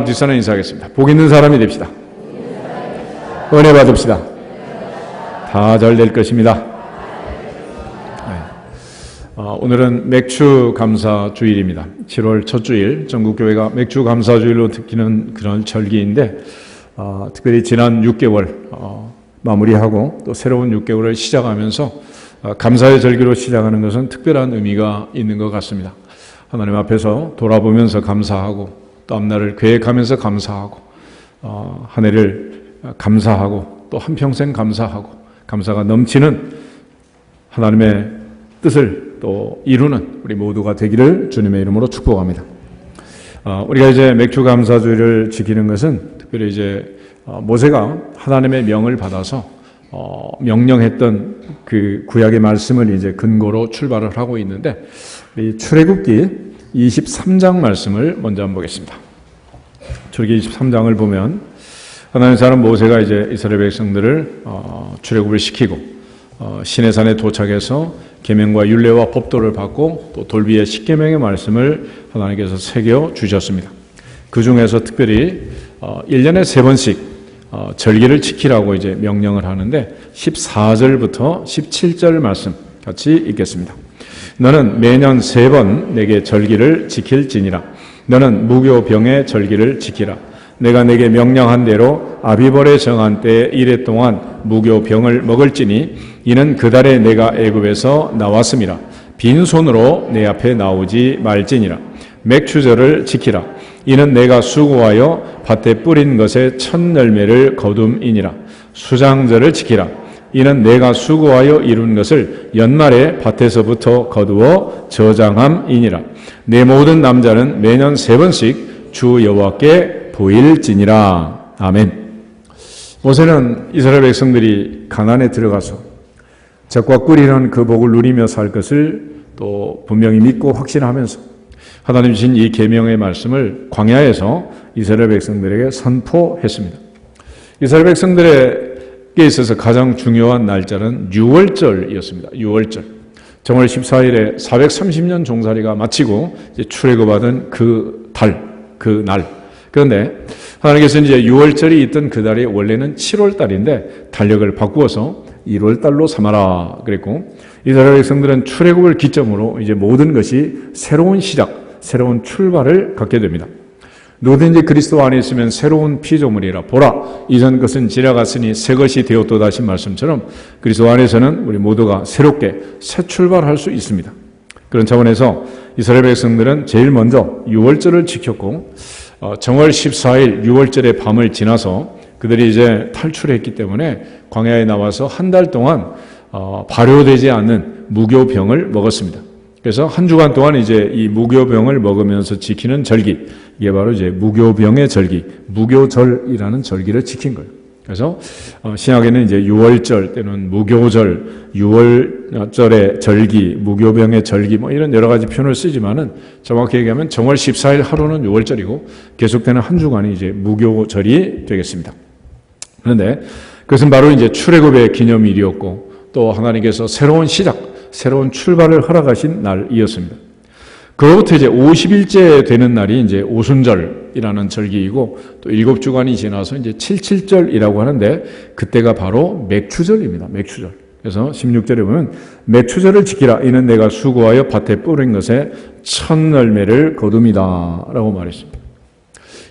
뒷선을 인사하겠습니다. 복 있는 사람이 됩시다. 은혜 받읍시다. 다 잘 될 것입니다. 오늘은 맥주 감사 주일입니다. 7월 첫 주일 전국교회가 맥주 감사 주일로 느끼는 그런 절기인데 특별히 지난 6개월 마무리하고 또 새로운 6개월을 시작하면서 감사의 절기로 시작하는 것은 특별한 의미가 있는 것 같습니다. 하나님 앞에서 돌아보면서 감사하고 또 앞날을 계획하면서 감사하고 한 해를 감사하고 또 한평생 감사하고 감사가 넘치는 하나님의 뜻을 또 이루는 우리 모두가 되기를 주님의 이름으로 축복합니다. 우리가 이제 맥주 감사주일을 지키는 것은 특별히 이제 모세가 하나님의 명을 받아서 명령했던 그 구약의 말씀을 이제 근거로 출발을 하고 있는데 이 출애굽기 23장 말씀을 먼저 한번 보겠습니다. 출애굽기 23장을 보면 하나님의 사람 모세가 이제 이스라엘 백성들을 출애굽을 시키고 시내산에 도착해서 계명과 율례와 법도를 받고 또 돌비의 십계명의 말씀을 하나님께서 새겨 주셨습니다. 그 중에서 특별히 1년에 3번씩 절기를 지키라고 이제 명령을 하는데 14절부터 17절 말씀 같이 읽겠습니다. 너는 매년 3번 내게 절기를 지킬지니라. 너는 무교병의 절기를 지키라. 내가 내게 명령한 대로 아비벌에 정한 때에 이래 동안 무교병을 먹을지니 이는 그 달에 내가 애굽에서 나왔음이라. 빈손으로 내 앞에 나오지 말지니라. 맥추절을 지키라. 이는 내가 수고하여 밭에 뿌린 것의 첫 열매를 거둠이니라. 수장절을 지키라. 이는 내가 수고하여 이룬 것을 연말에 밭에서부터 거두어 저장함이니라. 내 모든 남자는 매년 3번씩 주 여호와께 보일지니라. 아멘. 모세는 이스라엘 백성들이 가나안에 들어가서 적과 꿀이라는 그 복을 누리며 살 것을 또 분명히 믿고 확신하면서 하나님 주신 이 계명의 말씀을 광야에서 이스라엘 백성들에게 선포했습니다. 이스라엘 백성들에게 있어서 가장 중요한 날짜는 6월절이었습니다. 6월절. 정월 14일에 430년 종살이가 마치고 이제 출애굽받은 그 날. 그런데 하나님께서 이제 6월절이 있던 그 달이 원래는 7월 달인데 달력을 바꾸어서 1월 달로 삼아라 그랬고 이스라엘 백성들은 출애굽을 기점으로 이제 모든 것이 새로운 시작, 새로운 출발을 갖게 됩니다. 누구든지 그리스도 안에 있으면 새로운 피조물이라. 보라, 이전 것은 지나갔으니 새 것이 되었도다 하신 말씀처럼 그리스도 안에서는 우리 모두가 새롭게 새 출발할 수 있습니다. 그런 차원에서 이스라엘 백성들은 제일 먼저 6월절을 지켰고 정월 14일 6월절의 밤을 지나서 그들이 이제 탈출했기 때문에 광야에 나와서 한 달 동안 발효되지 않는 무교병을 먹었습니다. 그래서 한 주간 동안 이제 이 무교병을 먹으면서 지키는 절기, 이게 바로 이제 무교병의 절기, 무교절이라는 절기를 지킨 거예요. 그래서 신약에는 이제 6월절 때는 무교절, 6월절의 절기, 무교병의 절기 뭐 이런 여러 가지 표현을 쓰지만은 정확히 얘기하면 정월 14일 하루는 6월절이고 계속되는 한 주간이 이제 무교절이 되겠습니다. 그런데 그것은 바로 이제 출애굽의 기념일이었고 또 하나님께서 새로운 시작, 새로운 출발을 허락하신 날이었습니다. 그로부터 이제 50일째 되는 날이 이제 오순절이라는 절기이고 또 7주간이 지나서 이제 77절이라고 하는데 그때가 바로 맥추절입니다. 맥추절. 그래서 16절에 보면 맥추절을 지키라. 이는 내가 수고하여 밭에 뿌린 것에 첫 열매를 거둠이다 라고 말했습니다.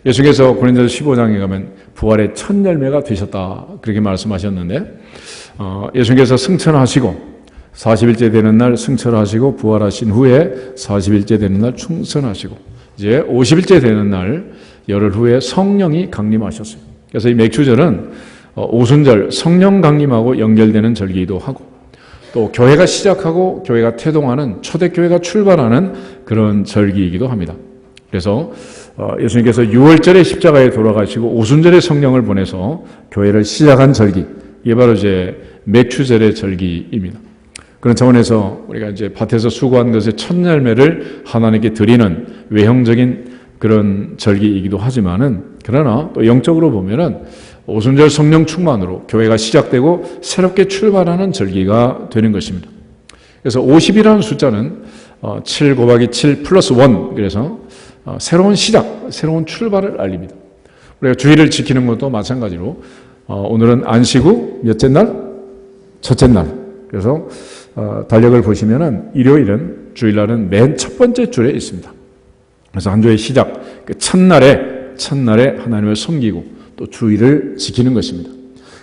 예수께서 고린도서 15장에 가면 부활의 첫 열매가 되셨다 그렇게 말씀하셨는데 예수께서 승천하시고 40일째 되는 날 승천하시고 부활하신 후에 40일째 되는 날 충천하시고 이제 50일째 되는 날 열흘 후에 성령이 강림하셨어요. 그래서 이 맥추절은 오순절 성령 강림하고 연결되는 절기이기도 하고 또 교회가 시작하고 교회가 태동하는 초대교회가 출발하는 그런 절기이기도 합니다. 그래서 예수님께서 6월절에 십자가에 돌아가시고 오순절에 성령을 보내서 교회를 시작한 절기, 이게 바로 이제 맥추절의 절기입니다. 그런 차원에서 우리가 이제 밭에서 수고한 것의 첫 열매를 하나님께 드리는 외형적인 그런 절기이기도 하지만은 그러나 또 영적으로 보면은 오순절 성령 충만으로 교회가 시작되고 새롭게 출발하는 절기가 되는 것입니다. 그래서 50이라는 숫자는 7 곱하기 7 플러스 1 그래서 새로운 시작, 새로운 출발을 알립니다. 우리가 주일을 지키는 것도 마찬가지로 오늘은 안식 후 몇째 날? 첫째 날. 그래서 달력을 보시면은 일요일은 주일날은 맨 첫 번째 줄에 있습니다. 그래서 한 주의 시작, 그 첫날에 하나님을 섬기고 또 주일을 지키는 것입니다.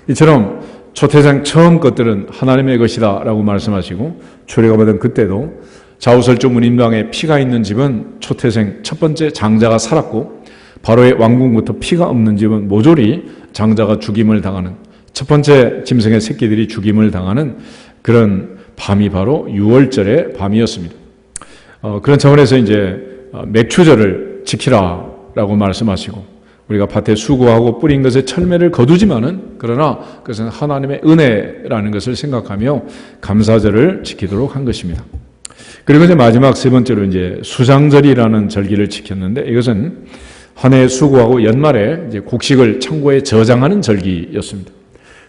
이처럼 초태생 처음 것들은 하나님의 것이다 라고 말씀하시고 초래가 받은 그때도 좌우설조 문인방에 피가 있는 집은 초태생 첫 번째 장자가 살았고 바로의 왕궁부터 피가 없는 집은 모조리 장자가 죽임을 당하는 첫 번째 짐승의 새끼들이 죽임을 당하는 그런 밤이 바로 유월절의 밤이었습니다. 그런 차원에서 이제 맥추절을 지키라라고 말씀하시고 우리가 밭에 수고하고 뿌린 것에 철매를 거두지만은 그러나 그것은 하나님의 은혜라는 것을 생각하며 감사절을 지키도록 한 것입니다. 그리고 이제 마지막 세 번째로 이제 수장절이라는 절기를 지켰는데 이것은 한 해 수고하고 연말에 이제 곡식을 창고에 저장하는 절기였습니다.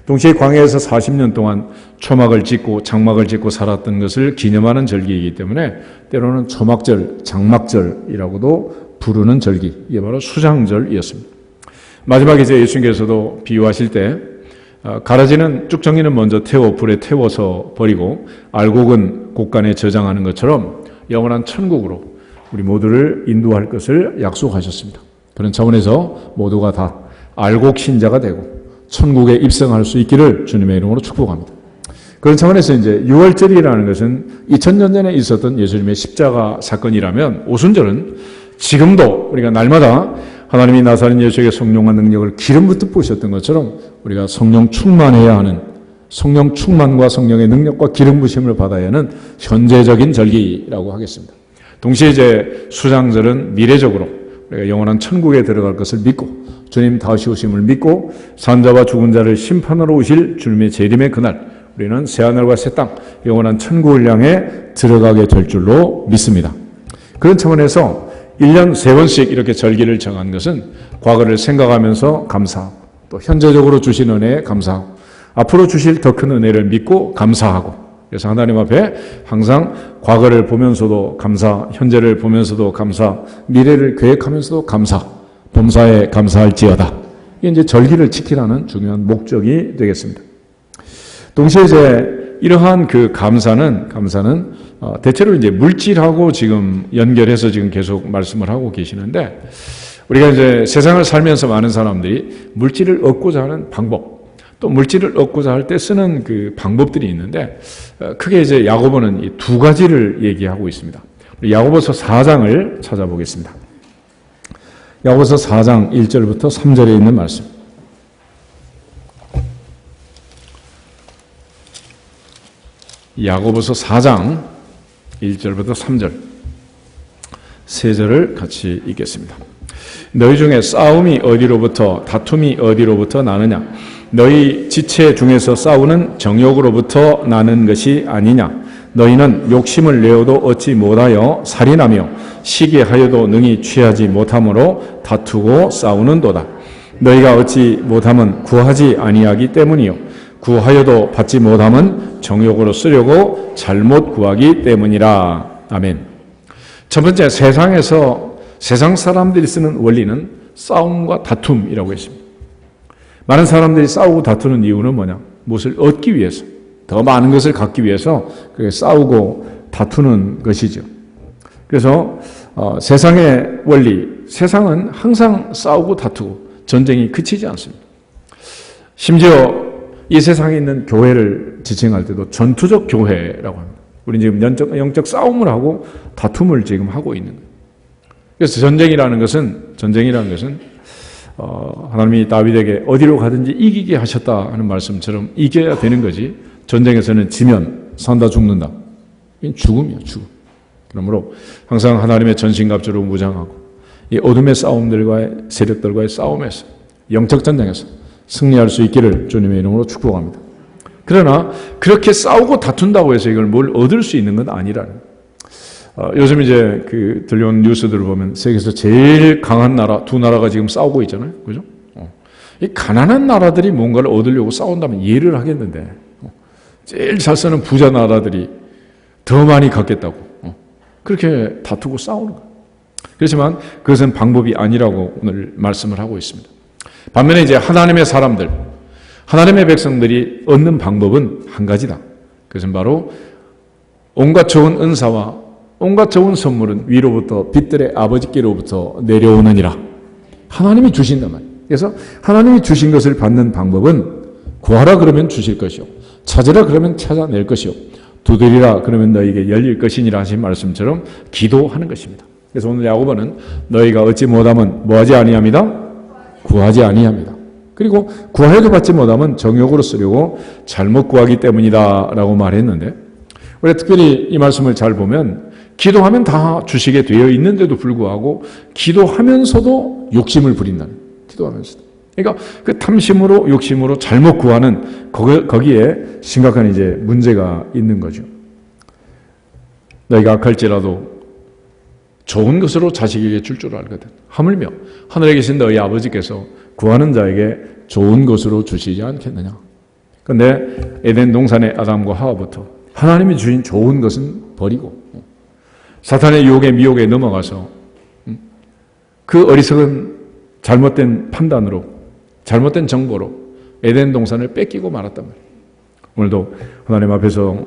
동시에 광야에서 40년 동안 초막을 짓고 장막을 짓고 살았던 것을 기념하는 절기이기 때문에 때로는 초막절, 장막절이라고도 부르는 절기, 이게 바로 수장절이었습니다. 마지막에 이제 예수님께서도 비유하실 때 가라지는 쭉정이는 먼저 불에 태워서 버리고 알곡은 곡간에 저장하는 것처럼 영원한 천국으로 우리 모두를 인도할 것을 약속하셨습니다. 그런 차원에서 모두가 다 알곡 신자가 되고 천국에 입성할 수 있기를 주님의 이름으로 축복합니다. 그런 차원에서 이제 유월절이라는 것은 2000년 전에 있었던 예수님의 십자가 사건이라면 오순절은 지금도 우리가 날마다 하나님이 나사렛 예수에게 성령과 능력을 기름 붓듯 부으셨던 것처럼 우리가 성령 충만해야 하는 성령 충만과 성령의 능력과 기름 부심을 받아야 하는 현재적인 절기라고 하겠습니다. 동시에 이제 수장절은 미래적으로 우리가 영원한 천국에 들어갈 것을 믿고 주님 다시 오심을 믿고 산자와 죽은 자를 심판하러 오실 주님의 재림의 그날 우리는 새하늘과 새 땅 영원한 천국을 향해 들어가게 될 줄로 믿습니다. 그런 차원에서 1년 3번씩 이렇게 절기를 정한 것은 과거를 생각하면서 감사하고 또 현재적으로 주신 은혜에 감사하고 앞으로 주실 더 큰 은혜를 믿고 감사하고 그래서 하나님 앞에 항상 과거를 보면서도 감사, 현재를 보면서도 감사, 미래를 계획하면서도 감사, 범사에 감사할지어다. 이게 이제 절기를 지키라는 중요한 목적이 되겠습니다. 동시에 이제 이러한 그 감사는 대체로 이제 물질하고 지금 연결해서 지금 계속 말씀을 하고 계시는데 우리가 이제 세상을 살면서 많은 사람들이 물질을 얻고자 하는 방법 또 물질을 얻고자 할 때 쓰는 그 방법들이 있는데 크게 이제 야고보는 이 두 가지를 얘기하고 있습니다. 야고보서 4장을 찾아보겠습니다. 야고보서 4장 1절부터 3절에 있는 말씀. 야고보서 4장 1절부터 3절 세 절을 같이 읽겠습니다. 너희 중에 싸움이 어디로부터 다툼이 어디로부터 나느냐 너희 지체 중에서 싸우는 정욕으로부터 나는 것이 아니냐 너희는 욕심을 내어도 얻지 못하여 살인하며 시기하여도 능히 취하지 못함으로 다투고 싸우는도다. 너희가 얻지 못함은 구하지 아니하기 때문이요 구하여도 받지 못함은 정욕으로 쓰려고 잘못 구하기 때문이라. 아멘. 첫 번째, 세상 사람들이 쓰는 원리는 싸움과 다툼이라고 했습니다. 많은 사람들이 싸우고 다투는 이유는 뭐냐? 무엇을 얻기 위해서, 더 많은 것을 갖기 위해서 싸우고 다투는 것이죠. 그래서 세상의 원리, 세상은 항상 싸우고 다투고 전쟁이 그치지 않습니다. 심지어 이 세상에 있는 교회를 지칭할 때도 전투적 교회라고 합니다. 우리는 지금 영적 싸움을 하고 다툼을 지금 하고 있는 거예요. 그래서 전쟁이라는 것은 하나님이 다윗에게 어디로 가든지 이기게 하셨다 하는 말씀처럼 이겨야 되는 거지 전쟁에서는 지면 산다 죽는다. 이건 죽음이야, 죽음. 그러므로 항상 하나님의 전신갑주로 무장하고 이 어둠의 싸움들과의 세력들과의 싸움에서 영적 전쟁에서 승리할 수 있기를 주님의 이름으로 축복합니다. 그러나 그렇게 싸우고 다툰다고 해서 이걸 뭘 얻을 수 있는 건 아니라는 거예요. 요즘 이제 들려온 뉴스들을 보면 세계에서 제일 강한 나라 두 나라가 지금 싸우고 있잖아요. 그죠? 이 가난한 나라들이 뭔가를 얻으려고 싸운다면 이해를 하겠는데 제일 잘 사는 부자 나라들이 더 많이 갖겠다고 그렇게 다투고 싸우는 거예요. 그렇지만 그것은 방법이 아니라고 오늘 말씀을 하고 있습니다. 반면에 이제 하나님의 사람들, 하나님의 백성들이 얻는 방법은 한 가지다. 그것은 바로 온갖 좋은 은사와 온갖 좋은 선물은 위로부터 빛들의 아버지께로부터 내려오느니라. 하나님이 주신단 말이에요. 그래서 하나님이 주신 것을 받는 방법은 구하라 그러면 주실 것이요, 찾으라 그러면 찾아낼 것이요, 두드리라 그러면 너희에게 열릴 것이니라 하신 말씀처럼 기도하는 것입니다. 그래서 오늘 야고보는 너희가 얻지 못하면 뭐하지 아니합니다? 구하지 아니합니다. 그리고 구하여도 받지 못하면 정욕으로 쓰려고 잘못 구하기 때문이다 라고 말했는데, 우리가 특별히 이 말씀을 잘 보면 기도하면 다 주시게 되어 있는데도 불구하고 기도하면서도 욕심을 부린다는, 기도하면서도. 그러니까 그 탐심으로 욕심으로 잘못 구하는 거기에 심각한 이제 문제가 있는 거죠. 너희가 악할지라도 좋은 것으로 자식에게 줄 줄 알거든. 하물며 하늘에 계신 너희 아버지께서 구하는 자에게 좋은 것으로 주시지 않겠느냐. 그런데 에덴 동산의 아담과 하와부터 하나님이 주신 좋은 것은 버리고 사탄의 유혹에 미혹에 넘어가서 그 어리석은 잘못된 판단으로, 잘못된 정보로 에덴 동산을 뺏기고 말았단 말이에요. 오늘도 하나님 앞에서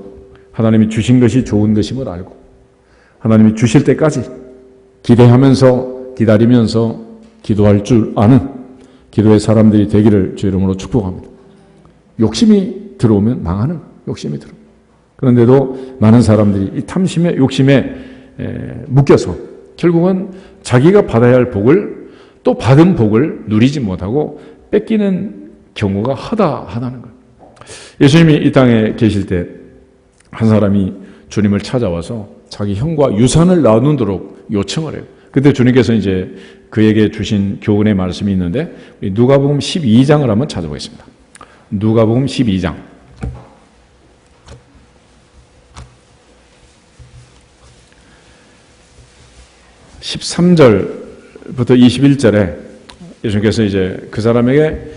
하나님이 주신 것이 좋은 것임을 알고 하나님이 주실 때까지 기대하면서 기다리면서 기도할 줄 아는 기도의 사람들이 되기를 주 이름으로 축복합니다. 욕심이 들어오면 망하는, 욕심이 들어옵니다. 그런데도 많은 사람들이 이 탐심의 욕심에 묶여서 결국은 자기가 받아야 할 복을, 또 받은 복을 누리지 못하고 뺏기는 경우가 허다하다는 거예요. 예수님이 이 땅에 계실 때 한 사람이 주님을 찾아와서 자기 형과 유산을 나누도록 요청을 해요. 그때 주님께서 이제 그에게 주신 교훈의 말씀이 있는데, 우리 누가복음 12장을 한번 찾아보겠습니다. 누가복음 12장. 13절부터 21절에 예수님께서 이제 그 사람에게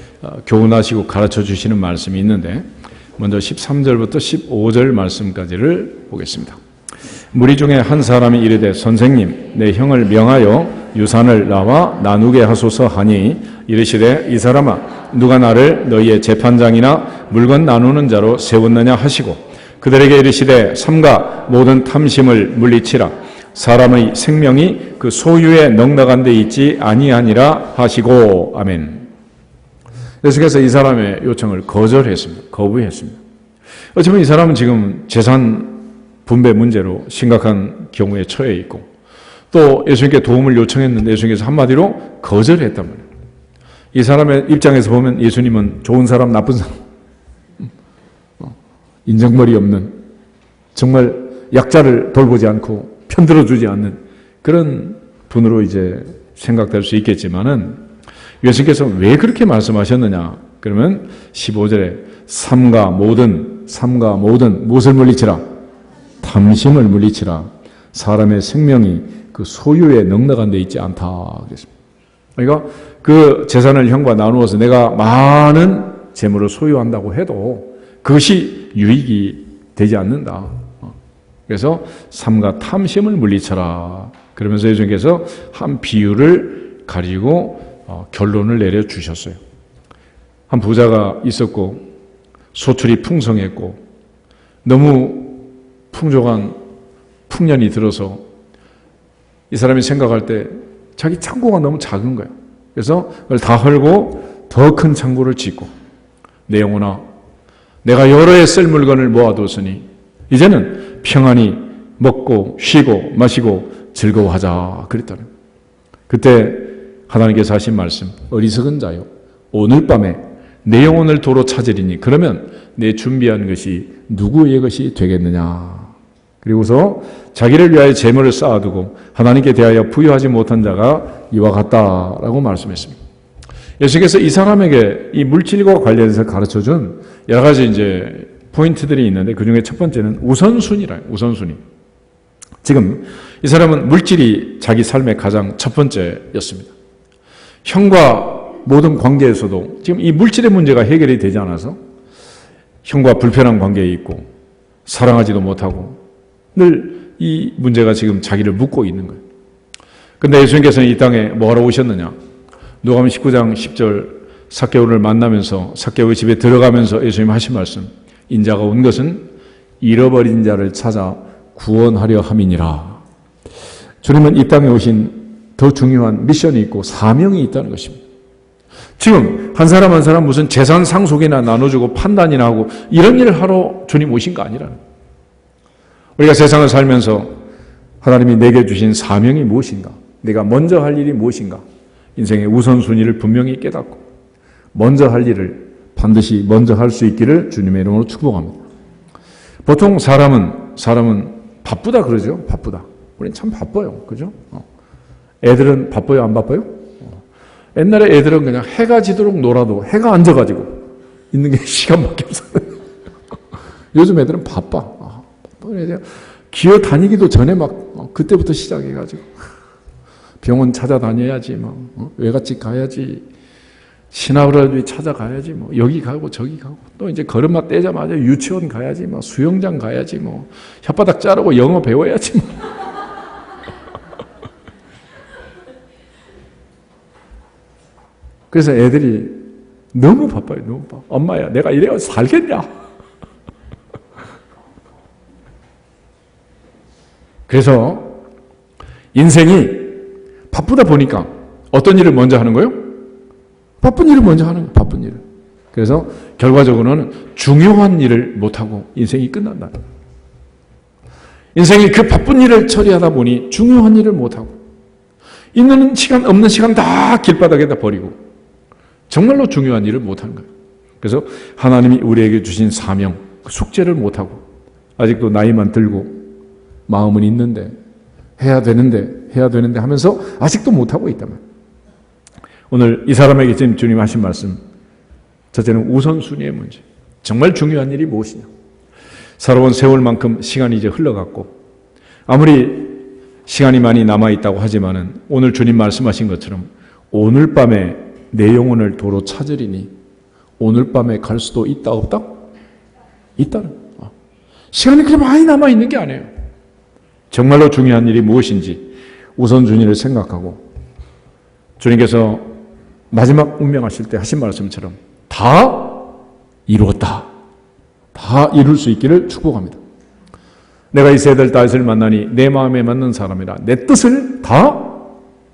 교훈하시고 가르쳐 주시는 말씀이 있는데, 먼저 13절부터 15절 말씀까지를 보겠습니다. 무리 중에 한 사람이 이르되 선생님, 내 형을 명하여 유산을 나와 나누게 하소서 하니, 이르시되 이 사람아, 누가 나를 너희의 재판장이나 물건 나누는 자로 세웠느냐 하시고, 그들에게 이르시되 삼가 모든 탐심을 물리치라. 사람의 생명이 그 소유에 넉넉한 데 있지 아니하니라 하시고. 아멘. 예수께서 이 사람의 요청을 거절했습니다. 거부했습니다. 어쩌면 이 사람은 지금 재산 분배 문제로 심각한 경우에 처해 있고, 또 예수님께 도움을 요청했는데 예수님께서 한마디로 거절했단 말이에요. 이 사람의 입장에서 보면 예수님은 좋은 사람, 나쁜 사람, 인정머리 없는, 정말 약자를 돌보지 않고 편들어주지 않는 그런 분으로 이제 생각될 수 있겠지만은, 예수님께서 왜 그렇게 말씀하셨느냐? 그러면 15절에 삼가 모든 무엇을 물리치라? 탐심을 물리치라. 사람의 생명이 그 소유에 넉넉한 데 있지 않다 그랬습니다. 그러니까 그 재산을 형과 나누어서 내가 많은 재물을 소유한다고 해도 그것이 유익이 되지 않는다. 그래서 삼가 탐심을 물리쳐라. 그러면서 예수님께서 한 비유를 가지고 결론을 내려주셨어요. 한 부자가 있었고 소출이 풍성했고 너무 풍족한 풍년이 들어서 이 사람이 생각할 때 자기 창고가 너무 작은 거예요. 그래서 그걸 다 헐고 더 큰 창고를 짓고, 내 영혼아, 내가 여러 해 쓸 물건을 모아뒀으니 이제는 평안히 먹고 쉬고 마시고 즐거워하자 그랬다는 거예요. 그때 하나님께서 하신 말씀, 어리석은 자요, 오늘 밤에 내 영혼을 도로 찾으리니 그러면 내 준비한 것이 누구의 것이 되겠느냐. 그리고서 자기를 위하여 재물을 쌓아두고 하나님께 대하여 부유하지 못한 자가 이와 같다라고 말씀했습니다. 예수께서 이 사람에게 이 물질과 관련해서 가르쳐준 여러 가지 이제 포인트들이 있는데, 그 중에 첫 번째는 우선순위라. 우선순위. 지금 이 사람은 물질이 자기 삶의 가장 첫 번째였습니다. 형과 모든 관계에서도 지금 이 물질의 문제가 해결이 되지 않아서 형과 불편한 관계에 있고 사랑하지도 못하고 늘 이 문제가 지금 자기를 묶고 있는 거예요. 근데 예수님께서는 이 땅에 뭐하러 오셨느냐? 누가복음 19장 10절 삭개오를 만나면서 삭개오의 집에 들어가면서 예수님 하신 말씀, 인자가 온 것은 잃어버린 자를 찾아 구원하려 함이니라. 주님은 이 땅에 오신 더 중요한 미션이 있고 사명이 있다는 것입니다. 지금 한 사람 한 사람 무슨 재산 상속이나 나눠주고 판단이나 하고 이런 일을 하러 주님 오신 거 아니라는 거예요. 우리가 세상을 살면서 하나님이 내게 주신 사명이 무엇인가? 내가 먼저 할 일이 무엇인가? 인생의 우선순위를 분명히 깨닫고 먼저 할 일을 반드시 먼저 할 수 있기를 주님의 이름으로 축복합니다. 보통 사람은 바쁘다 그러죠. 바쁘다. 우리는 참 바빠요. 그죠? 애들은 바빠요? 안 바빠요? 옛날에 애들은 그냥 해가 지도록 놀아도 해가 안 져가지고 있는 게 시간밖에 없어요. 요즘 애들은 바빠. 기어 다니기도 전에 막 그때부터 시작해가지고 병원 찾아다녀야지, 외갓집 가야지, 신하버라도 찾아가야지, 여기 가고 저기 가고 또 이제 걸음마 떼자마자 유치원 가야지, 수영장 가야지, 혓바닥 자르고 영어 배워야지. 그래서 애들이 너무 바빠요, 너무 바빠. 엄마야, 내가 이래야 살겠냐? 그래서 인생이 바쁘다 보니까 어떤 일을 먼저 하는 거예요? 바쁜 일을 먼저 하는 거예요, 바쁜 일을. 그래서 결과적으로는 중요한 일을 못하고 인생이 끝난다. 인생이 그 바쁜 일을 처리하다 보니 중요한 일을 못하고 있는 시간 없는 시간 다 길바닥에다 버리고 정말로 중요한 일을 못하는 거예요. 그래서 하나님이 우리에게 주신 사명, 그 숙제를 못하고 아직도 나이만 들고 마음은 있는데 해야 되는데 하면서 아직도 못하고 있단 말이에요. 오늘 이 사람에게 지금 주님 하신 말씀, 첫째는 우선순위의 문제. 정말 중요한 일이 무엇이냐? 살아온 세월만큼 시간이 이제 흘러갔고 아무리 시간이 많이 남아있다고 하지만은 오늘 주님 말씀하신 것처럼 오늘 밤에 내 영혼을 도로 찾으리니 오늘 밤에 갈 수도 있다 없다? 있다는 거예요. 시간이 그렇게 많이 남아있는 게 아니에요. 정말로 중요한 일이 무엇인지 우선순위를 생각하고 주님께서 마지막 운명하실 때 하신 말씀처럼 다 이루었다. 다 이룰 수 있기를 축복합니다. 내가 이 세 아들 다윗을 만나니 내 마음에 맞는 사람이라 내 뜻을 다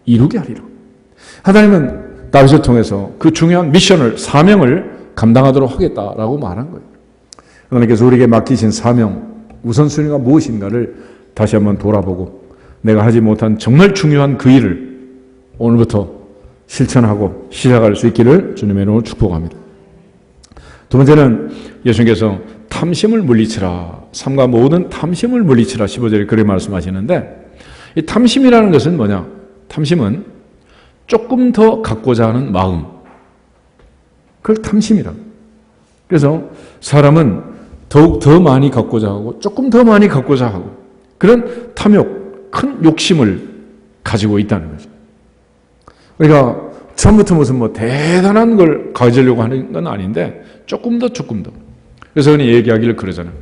이루게 하리라. 하나님은 다윗을 통해서 그 중요한 미션을, 사명을 감당하도록 하겠다라고 말한 거예요. 하나님께서 우리에게 맡기신 사명, 우선순위가 무엇인가를 다시 한번 돌아보고 내가 하지 못한 정말 중요한 그 일을 오늘부터 실천하고 시작할 수 있기를 주님의 이름으로 축복합니다. 두 번째는 예수님께서 탐심을 물리치라. 삶과 모든 탐심을 물리치라. 15절에 그렇게 말씀하시는데 이 탐심이라는 것은 뭐냐? 탐심은 조금 더 갖고자 하는 마음. 그걸 탐심이라고. 그래서 사람은 더욱 더 많이 갖고자 하고 조금 더 많이 갖고자 하고 그런 탐욕, 큰 욕심을 가지고 있다는 거죠. 우리가 처음부터 무슨 대단한 걸 가지려고 하는 건 아닌데 조금 더. 그래서 그냥 얘기하기를 그러잖아요.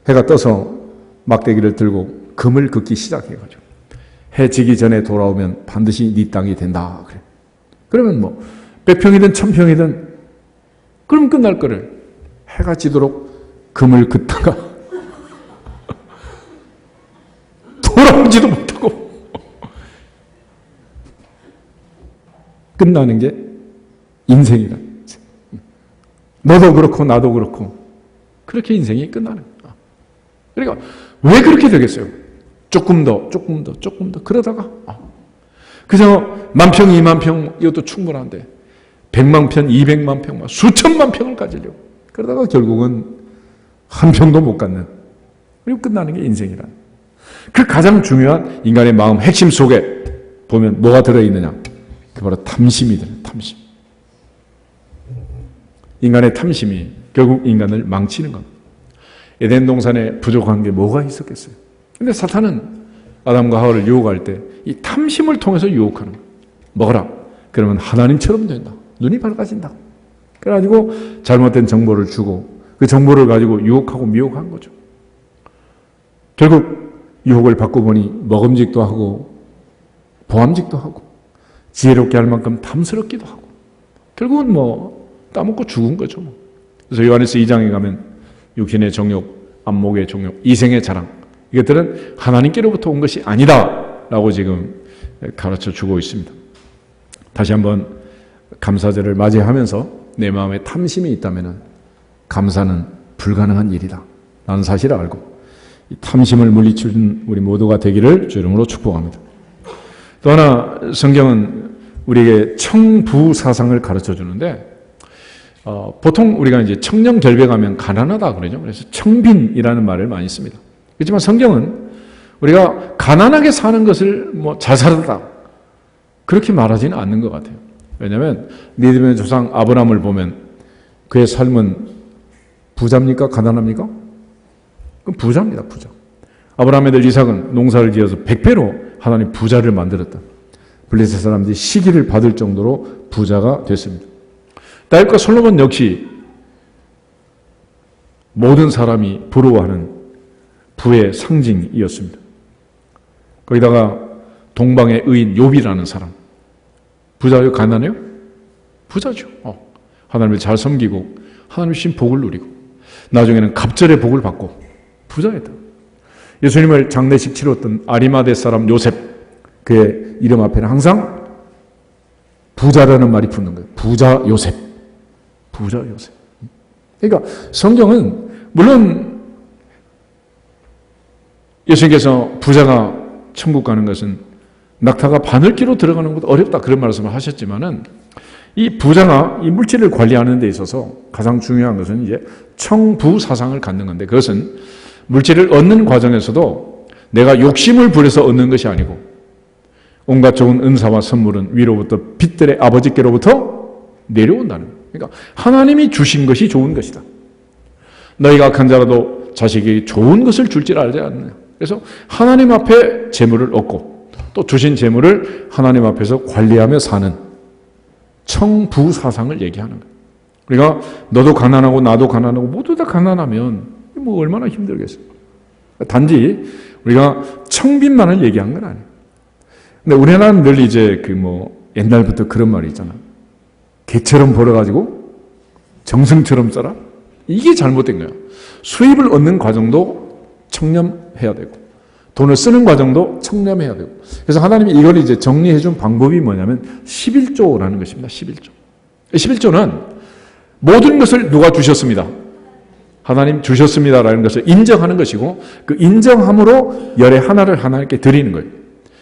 해가 떠서 막대기를 들고 금을 긋기 시작해가지고 해 지기 전에 돌아오면 반드시 네 땅이 된다. 그래. 그러면 100평이든 1000평이든 그럼 끝날 거를 해가 지도록 금을 긋다가 돌아오지도 못하고 끝나는 게 인생이라. 너도 그렇고 나도 그렇고 그렇게 인생이 끝나는 거야. 그러니까 왜 그렇게 되겠어요? 조금 더 그러다가 그저 10,000평, 20,000평 이것도 충분한데 100만 평, 200만 평, 수천만 평을 가지려고 그러다가 결국은 한 평도 못 갖는, 그리고 끝나는 게 인생이란. 그 가장 중요한 인간의 마음 핵심 속에 보면 뭐가 들어있느냐? 그 바로 탐심이 들어요. 탐심. 인간의 탐심이 결국 인간을 망치는 겁니다. 에덴 동산에 부족한 게 뭐가 있었겠어요? 근데 사탄은 아담과 하와를 유혹할 때 이 탐심을 통해서 유혹하는 거예요. 먹어라. 그러면 하나님처럼 된다. 눈이 밝아진다. 그래가지고 잘못된 정보를 주고 그 정보를 가지고 유혹하고 미혹한 거죠. 결국 유혹을 받고 보니 먹음직도 하고 보암직도 하고 지혜롭게 할 만큼 탐스럽기도 하고 결국은 뭐 따먹고 죽은 거죠. 뭐. 그래서 요한일서 2장에 가면 육신의 정욕, 안목의 정욕, 이생의 자랑 이것들은 하나님께로부터 온 것이 아니다 라고 지금 가르쳐 주고 있습니다. 다시 한번 감사절을 맞이하면서 내 마음에 탐심이 있다면 감사는 불가능한 일이다 라는 사실을 알고 이 탐심을 물리치는 우리 모두가 되기를 주 이름으로 축복합니다. 또 하나 성경은 우리에게 청부사상을 가르쳐 주는데 보통 우리가 이제 청렴결백하면 가난하다 그러죠. 그래서 청빈이라는 말을 많이 씁니다. 그렇지만 성경은 우리가 가난하게 사는 것을 뭐 자살하다 그렇게 말하지는 않는 것 같아요. 왜냐하면 믿음의 조상 아브라함을 보면 그의 삶은 부자입니까? 가난합니까? 그럼 부자입니다. 부자. 아브라함의 아들 이삭은 농사를 지어서 100배로 하나님 부자를 만들었다. 블레셋 사람들이 시기를 받을 정도로 부자가 됐습니다. 다윗과 솔로몬 역시 모든 사람이 부러워하는 부의 상징이었습니다. 거기다가 동방의 의인 욥이라는 사람 부자요? 가난해요? 부자죠. 하나님을 잘 섬기고 하나님의 신 복을 누리고 나중에는 갑절의 복을 받고 부자였다. 예수님을 장례식 치렀던 아리마대 사람 요셉 그의 이름 앞에는 항상 부자라는 말이 붙는 거예요. 부자 요셉. 부자 요셉. 그러니까 성경은 물론 예수님께서 부자가 천국 가는 것은 낙타가 바늘기로 들어가는 것도 어렵다 그런 말씀을 하셨지만은 이 부자가 이 물질을 관리하는 데 있어서 가장 중요한 것은 이제 청부사상을 갖는 건데 그것은 물질을 얻는 과정에서도 내가 욕심을 부려서 얻는 것이 아니고 온갖 좋은 은사와 선물은 위로부터 빛들의 아버지께로부터 내려온다는 거예요. 그러니까 하나님이 주신 것이 좋은 것이다. 너희가 악한 자라도 자식에게 좋은 것을 줄 줄 알지 않느냐. 그래서 하나님 앞에 재물을 얻고 또 주신 재물을 하나님 앞에서 관리하며 사는 청부사상을 얘기하는 거예요. 우리가 너도 가난하고 나도 가난하고 모두 다 가난하면 뭐 얼마나 힘들겠어요. 단지 우리가 청빈만을 얘기한 건 아니에요. 근데 우리나라는 늘 이제 옛날부터 그런 말이 있잖아. 개처럼 벌어가지고 정승처럼 써라? 이게 잘못된 거야. 수입을 얻는 과정도 청렴해야 되고 돈을 쓰는 과정도 청렴해야 되고 그래서 하나님이 이걸 이제 정리해 준 방법이 뭐냐면 11조라는 것입니다. 11조. 11조는 모든 것을 누가 주셨습니다. 하나님 주셨습니다라는 것을 인정하는 것이고 그 인정함으로 열의 하나를 하나님께 드리는 거예요.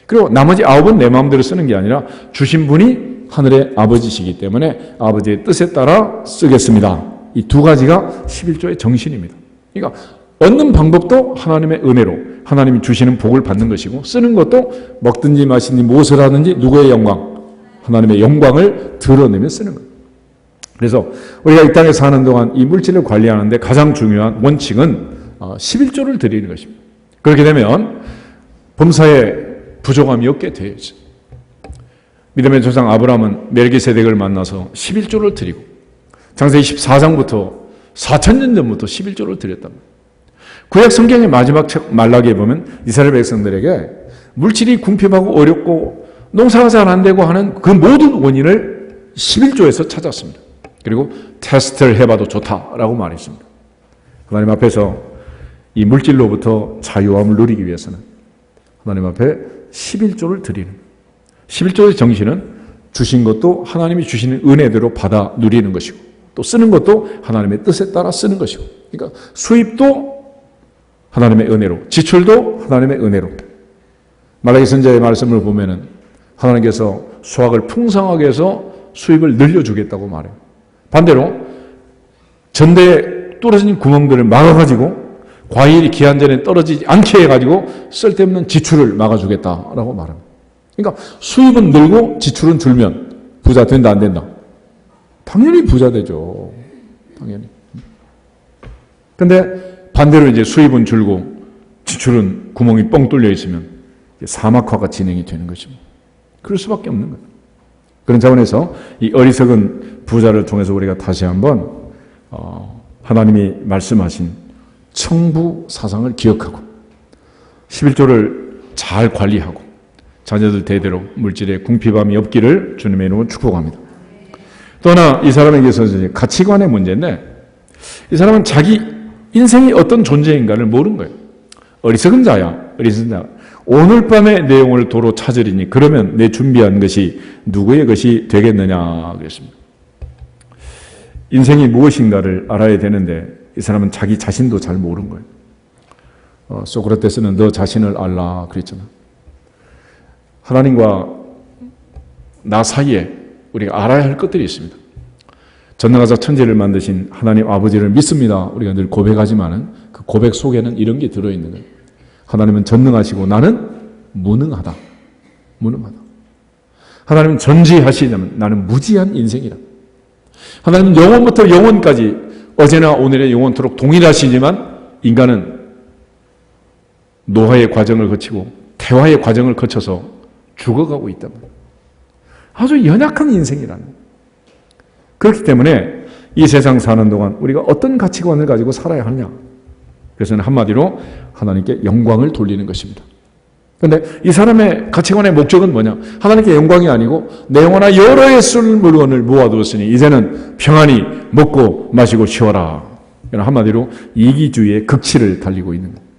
그리고 나머지 9은 내 마음대로 쓰는 게 아니라 주신 분이 하늘의 아버지시기 때문에 아버지의 뜻에 따라 쓰겠습니다. 이 두 가지가 11조의 정신입니다. 그러니까 얻는 방법도 하나님의 은혜로 하나님이 주시는 복을 받는 것이고 쓰는 것도 먹든지 마시든지 무엇을 하든지 누구의 영광? 하나님의 영광을 드러내며 쓰는 거예요. 그래서 우리가 이 땅에 사는 동안 이 물질을 관리하는데 가장 중요한 원칙은 11조를 드리는 것입니다. 그렇게 되면 범사에 부족함이 없게 되어야죠. 믿음의 조상 아브라함은 멜기세덱을 만나서 11조를 드리고 창세기 14장부터 4,000년 전부터 11조를 드렸답니다. 구약 성경의 마지막 책 말라기에 보면 이스라엘 백성들에게 물질이 궁핍하고 어렵고 농사가 잘 안 되고 하는 그 모든 원인을 11조에서 찾았습니다. 그리고 테스트를 해봐도 좋다라고 말했습니다. 하나님 앞에서 이 물질로부터 자유함을 누리기 위해서는 하나님 앞에 11조를 드리는 11조의 정신은 주신 것도 하나님이 주시는 은혜대로 받아 누리는 것이고 또 쓰는 것도 하나님의 뜻에 따라 쓰는 것이고 그러니까 수입도 하나님의 은혜로 지출도 하나님의 은혜로 말라기 선지자의 말씀을 보면은 하나님께서 수확을 풍성하게 해서 수입을 늘려주겠다고 말해요. 반대로 전대에 뚫어진 구멍들을 막아가지고 과일이 기한 전에 떨어지지 않게 해가지고 쓸데없는 지출을 막아주겠다라고 말합니다. 그러니까 수입은 늘고 지출은 줄면 부자 된다 안 된다? 당연히 부자 되죠. 당연히. 근데 반대로 이제 수입은 줄고 지출은 구멍이 뻥 뚫려 있으면 사막화가 진행이 되는 것입니다. 그럴 수밖에 없는 거예요. 그런 차원에서 이 어리석은 부자를 통해서 우리가 다시 한번 하나님이 말씀하신 청부 사상을 기억하고 11조를 잘 관리하고 자녀들 대대로 물질에 궁핍함이 없기를 주님의 이름으로 축복합니다. 또 하나 이 사람에게서 가치관의 문제인데, 이 사람은 자기 인생이 어떤 존재인가를 모르는 거예요. 어리석은 자야, 어리석은 자. 오늘 밤의 내용을 도로 찾으리니 그러면 내 준비한 것이 누구의 것이 되겠느냐 그랬습니다. 인생이 무엇인가를 알아야 되는데 이 사람은 자기 자신도 잘 모르는 거예요. 소크라테스는 너 자신을 알라 그랬잖아. 하나님과 나 사이에 우리가 알아야 할 것들이 있습니다. 전능하사 천지를 만드신 하나님 아버지를 믿습니다. 우리가 늘 고백하지만은 그 고백 속에는 이런 게 들어있는 거예요. 하나님은 전능하시고 나는 무능하다. 무능하다. 하나님은 전지하시냐면 나는 무지한 인생이다. 하나님은 영원부터 영원까지 어제나 오늘의 영원토록 동일하시지만 인간은 노화의 과정을 거치고 태화의 과정을 거쳐서 죽어가고 있다. 아주 연약한 인생이라는 거예요. 그렇기 때문에 이 세상 사는 동안 우리가 어떤 가치관을 가지고 살아야 하느냐. 그래서는 한마디로 하나님께 영광을 돌리는 것입니다. 그런데 이 사람의 가치관의 목적은 뭐냐? 하나님께 영광이 아니고 내 영혼아 여러의 쓸 물건을 모아두었으니 이제는 평안히 먹고 마시고 쉬어라. 한마디로 이기주의의 극치를 달리고 있는 거예요.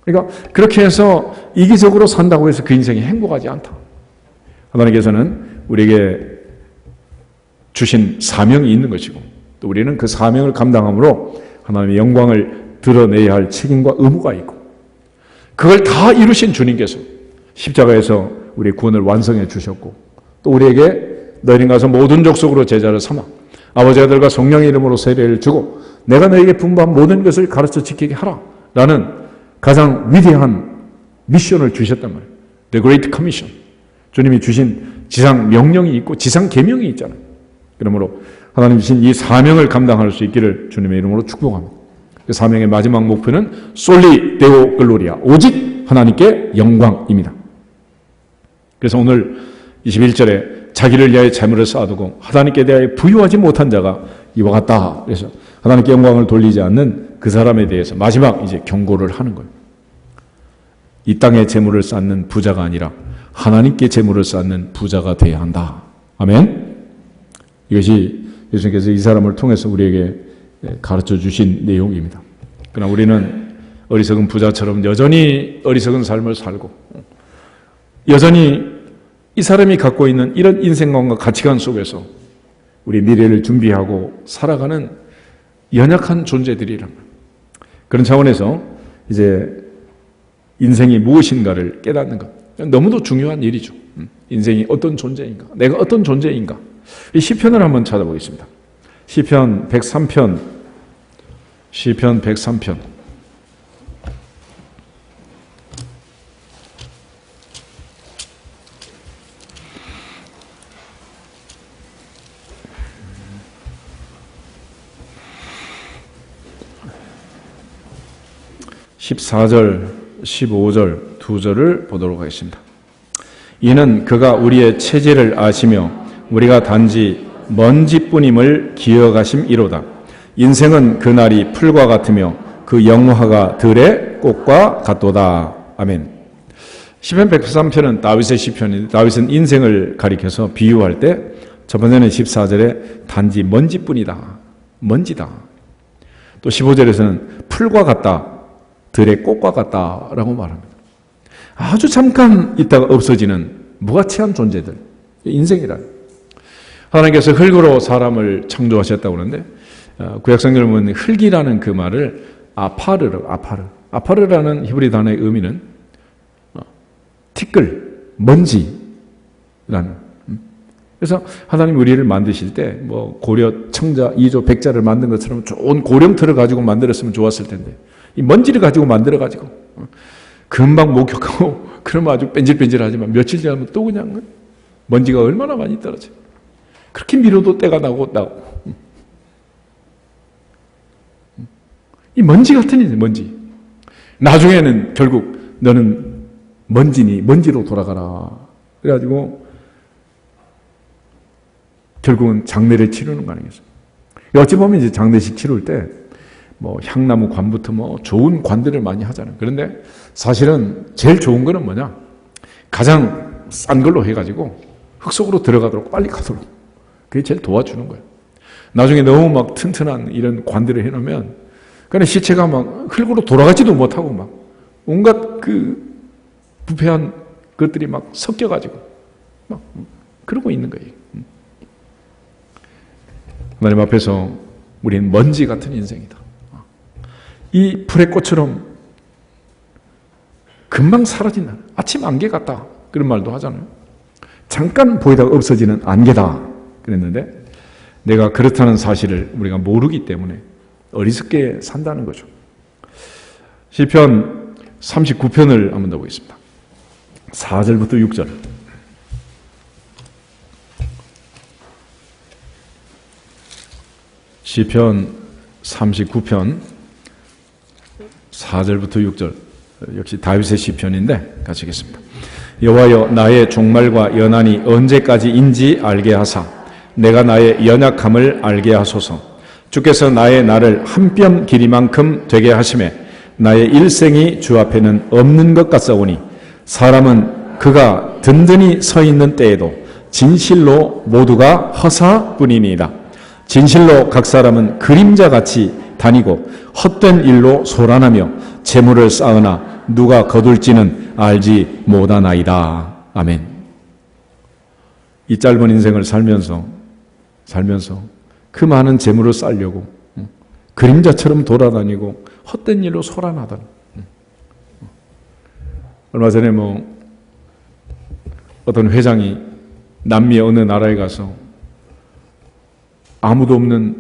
그러니까 그렇게 해서 이기적으로 산다고 해서 그 인생이 행복하지 않다. 하나님께서는 우리에게 주신 사명이 있는 것이고 또 우리는 그 사명을 감당함으로 하나님의 영광을 드러내야 할 책임과 의무가 있고 그걸 다 이루신 주님께서 십자가에서 우리의 구원을 완성해 주셨고 또 우리에게 너희는 가서 모든 족속으로 제자를 삼아 아버지 아들과 성령의 이름으로 세례를 주고 내가 너희에게 분부한 모든 것을 가르쳐 지키게 하라 라는 가장 위대한 미션을 주셨단 말이에요. The Great Commission. 주님이 주신 지상 명령이 있고 지상 계명이 있잖아요. 그러므로 하나님 주신 이 사명을 감당할 수 있기를 주님의 이름으로 축복합니다. 그 사명의 마지막 목표는 솔리 데오 글로리아, 오직 하나님께 영광입니다. 그래서 오늘 21절에 자기를 위하여 재물을 쌓아두고 하나님께 대하여 부유하지 못한 자가 이와 같다. 그래서 하나님께 영광을 돌리지 않는 그 사람에 대해서 마지막 이제 경고를 하는 거예요. 이 땅에 재물을 쌓는 부자가 아니라 하나님께 재물을 쌓는 부자가 되어야 한다. 아멘. 이것이 예수님께서 이 사람을 통해서 우리에게 가르쳐 주신 내용입니다. 그러나 우리는 어리석은 부자처럼 여전히 어리석은 삶을 살고 여전히 이 사람이 갖고 있는 이런 인생관과 가치관 속에서 우리 미래를 준비하고 살아가는 연약한 존재들이란 말이에요. 그런 차원에서 이제 인생이 무엇인가를 깨닫는 것 너무도 중요한 일이죠. 인생이 어떤 존재인가, 내가 어떤 존재인가. 이 시편을 한번 찾아보겠습니다. 시편 103편, 시편 103편. (14절) 15절 두 절을 보도록 하겠습니다. 이는 그가 우리의 체질을 아시며 우리가 단지 먼지뿐임을 기억하심이로다. 인생은 그날이 풀과 같으며 그 영화가 들의 꽃과 같도다. 아멘. 시편 103편은 다윗의 시편인데 다윗은 인생을 가리켜서 비유할 때 첫 번째는 14절에 단지 먼지뿐이다. 먼지다. 또 15절에서는 풀과 같다. 들의 꽃과 같다라고 말합니다. 아주 잠깐 있다가 없어지는 무가치한 존재들. 인생이란. 하나님께서 흙으로 사람을 창조하셨다고 그러는데 구약성경을 보면 흙이라는 그 말을 아파르라는 히브리 단어의 의미는 티끌, 먼지라는. 그래서 하나님 우리를 만드실 때 뭐 고려, 청자, 이조, 백자를 만든 것처럼 좋은 고령틀을 가지고 만들었으면 좋았을 텐데 이 먼지를 가지고 만들어가지고 금방 목욕하고 그러면 아주 뺀질뺀질하지만 며칠 지나면 또 그냥 먼지가 얼마나 많이 떨어져요. 그렇게 밀어도 때가 나고. 이 먼지 같은 일이에요, 먼지. 나중에는 결국 너는 먼지니 먼지로 돌아가라. 그래가지고 결국은 장례를 치르는 거 아니겠어요? 어찌 보면 이제 장례식 치를 때 뭐 향나무 관부터 뭐 좋은 관들을 많이 하잖아요. 그런데 사실은 제일 좋은 거는 뭐냐? 가장 싼 걸로 해가지고 흙 속으로 들어가도록 빨리 가도록. 그게 제일 도와주는 거예요. 나중에 너무 막 튼튼한 이런 관들을 해놓으면 그냥 시체가 막 흙으로 돌아가지도 못하고 막 온갖 그 부패한 것들이 막 섞여가지고 막 그러고 있는 거예요. 하나님 앞에서 우리는 먼지 같은 인생이다. 이 풀의 꽃처럼 금방 사라진다. 아침 안개 같다. 그런 말도 하잖아요. 잠깐 보이다가 없어지는 안개다. 그랬는데 내가 그렇다는 사실을 우리가 모르기 때문에 어리석게 산다는 거죠. 시편 39편을 한번 더 보겠습니다. 4절부터 6절. 시편 39편 4절부터 6절. 역시 다윗의 시편인데 같이 읽겠습니다. 여호와여 나의 종말과 연한이 언제까지인지 알게 하사 내가 나의 연약함을 알게 하소서. 주께서 나의 날을 한 뼘 길이만큼 되게 하심에 나의 일생이 주 앞에는 없는 것 같사오니 사람은 그가 든든히 서 있는 때에도 진실로 모두가 허사뿐이니이다. 진실로 각 사람은 그림자같이 다니고 헛된 일로 소란하며 재물을 쌓으나 누가 거둘지는 알지 못하나이다. 아멘. 이 짧은 인생을 살면서 그 많은 재물을 쌓으려고 그림자처럼 돌아다니고 헛된 일로 소란하던. 얼마 전에 어떤 회장이 남미의 어느 나라에 가서 아무도 없는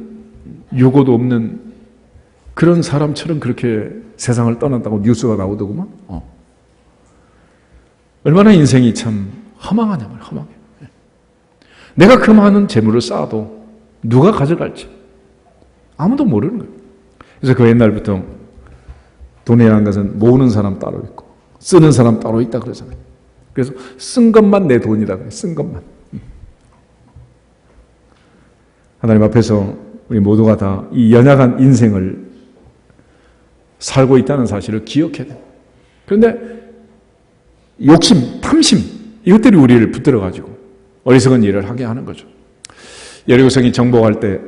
유고도 없는 그런 사람처럼 그렇게 세상을 떠났다고 뉴스가 나오더구만. 얼마나 인생이 참 허망하냐 말이야. 허망해. 내가 그 많은 재물을 쌓아도 누가 가져갈지 아무도 모르는 거예요. 그래서 그 옛날부터 돈이라는 것은 모으는 사람 따로 있고 쓰는 사람 따로 있다 그러잖아요. 그래서 쓴 것만 내 돈이다 그래요. 쓴 것만. 하나님 앞에서 우리 모두가 다 이 연약한 인생을 살고 있다는 사실을 기억해야 돼요. 그런데 욕심, 탐심 이것들이 우리를 붙들어가지고 어리석은 일을 하게 하는 거죠. 여리고성이 정복할 때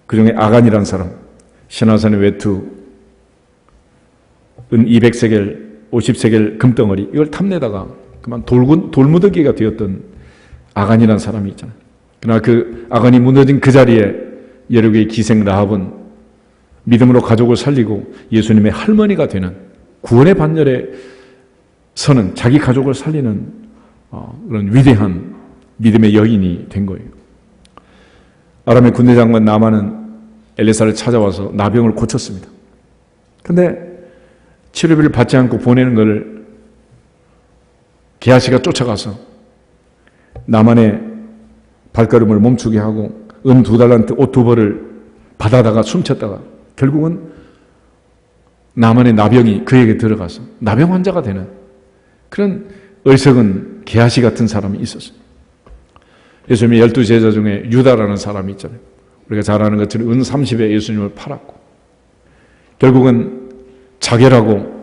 그중에 아간이라는 사람 신화산의 외투 은 200세겔 50세겔 금덩어리 이걸 탐내다가 그만 돌무더기가 되었던 아간이라는 사람이 있잖아요. 그러나 그 아간이 무너진 그 자리에 여리고의 기생 라합은 믿음으로 가족을 살리고 예수님의 할머니가 되는 구원의 반열에 서는 자기 가족을 살리는 그런 위대한 믿음의 여인이 된 거예요. 아람의 군대 장관 나만은 엘리사를 찾아와서 나병을 고쳤습니다. 근데 치료비를 받지 않고 보내는 것을 게하시가 쫓아가서 나만의 발걸음을 멈추게 하고 은 2달란트 옷 2벌을 받아다가 숨쳤다가 결국은 나만의 나병이 그에게 들어가서 나병 환자가 되는 그런 어리석은 게하시 같은 사람이 있었어요. 예수님의 12제자 중에 유다라는 사람이 있잖아요. 우리가 잘 아는 것처럼 은 30에 예수님을 팔았고 결국은 자결하고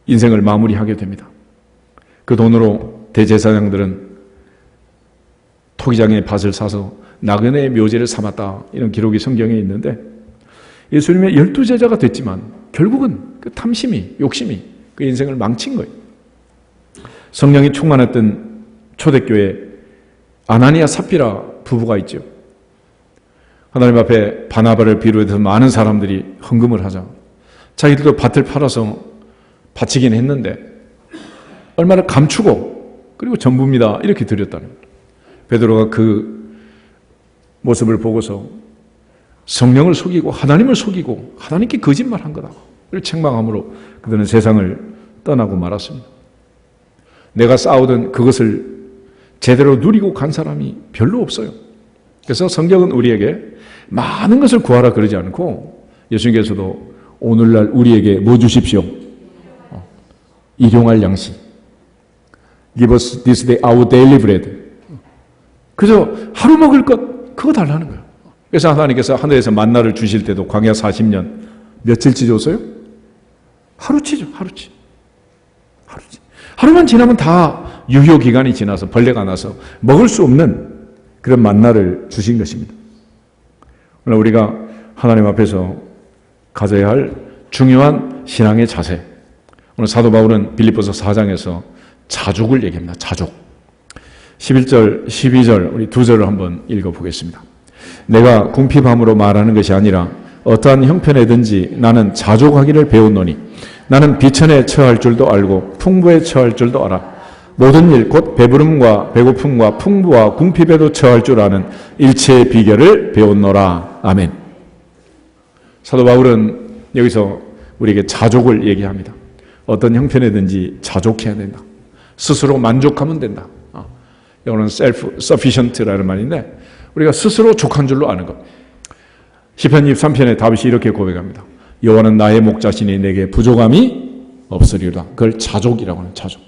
인생을 마무리하게 됩니다. 그 돈으로 대제사장들은 토기장의 밭을 사서 나그네의 묘지를 삼았다 이런 기록이 성경에 있는데 예수님의 12제자가 됐지만 결국은 그 탐심이 욕심이 그 인생을 망친 거예요. 성령이 충만했던 초대교회 아나니아 삽비라 부부가 있죠. 하나님 앞에 바나바를 비롯해서 많은 사람들이 헌금을 하자 자기들도 밭을 팔아서 바치긴 했는데 얼마나 감추고 그리고 전부입니다 이렇게 드렸다는 거예요. 베드로가 그 모습을 보고서 성령을 속이고 하나님을 속이고 하나님께 거짓말한 거다 를 책망함으로 그들은 세상을 떠나고 말았습니다. 내가 쌓아오던 그것을 제대로 누리고 간 사람이 별로 없어요. 그래서 성경은 우리에게 많은 것을 구하라 그러지 않고 예수님께서도 오늘날 우리에게 뭐 주십시오? 일용할 양식. Give us this day our daily bread. 그저 하루 먹을 것 그거 달라는 거예요. 그래서 하나님께서 하늘에서 만나를 주실 때도 광야 40년 며칠치 줬어요? 하루치죠. 하루치. 하루만 지나면 다 유효기간이 지나서 벌레가 나서 먹을 수 없는 그런 만나를 주신 것입니다. 오늘 우리가 하나님 앞에서 가져야 할 중요한 신앙의 자세. 오늘 사도 바울은 빌립보서 4장에서 자족을 얘기합니다. 자족. 11절, 12절 우리 두 절을 한번 읽어보겠습니다. 내가 궁핍함으로 말하는 것이 아니라 어떠한 형편에든지 나는 자족하기를 배웠노니 나는 비천에 처할 줄도 알고 풍부에 처할 줄도 알아. 모든 일 곧 배부름과 배고픔과 풍부와 궁핍에도 처할 줄 아는 일체의 비결을 배웠노라. 아멘. 사도 바울은 여기서 우리에게 자족을 얘기합니다. 어떤 형편에든지 자족해야 된다. 스스로 만족하면 된다. 이거는 self-sufficient라는 말인데 우리가 스스로 족한 줄로 아는 것. 시편 23편에 다윗이 이렇게 고백합니다. 여호와는 나의 목자시니 내게 부족함이 없으리로다. 그걸 자족이라고 하는 자족.